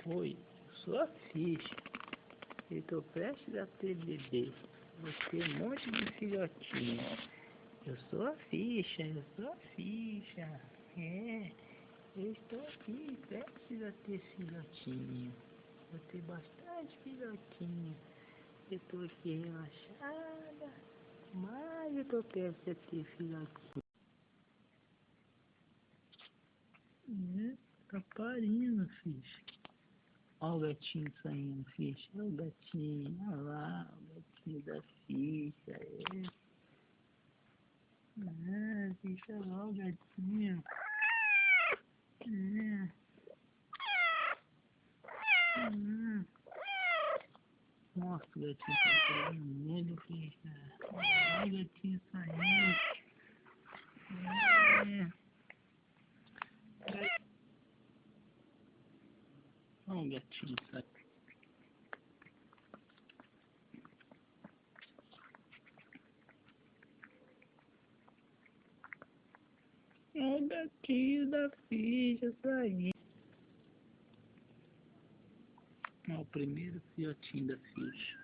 Oi, eu sou a ficha. Eu tô prestes a ter bebê. Vou ter um monte de filhotinho. Eu sou a ficha, eu sou a ficha. É, eu estou aqui prestes a ter filhotinho. Vou ter bastante filhotinho. Eu tô aqui relaxada, mas eu tô prestes a ter filhotinho. Tá parindo, ficha. Olha o gatinho saindo, ficha. Olha o gatinho, olha lá, o gatinho da ficha. Ficha lá o gatinho. É. Nossa, o gatinho tá tremendo, ficha. Olha o gatinho saindo. Olha o gatinho saindo. Olha o gatinho da ficha saindo. É o primeiro filhotinho da ficha.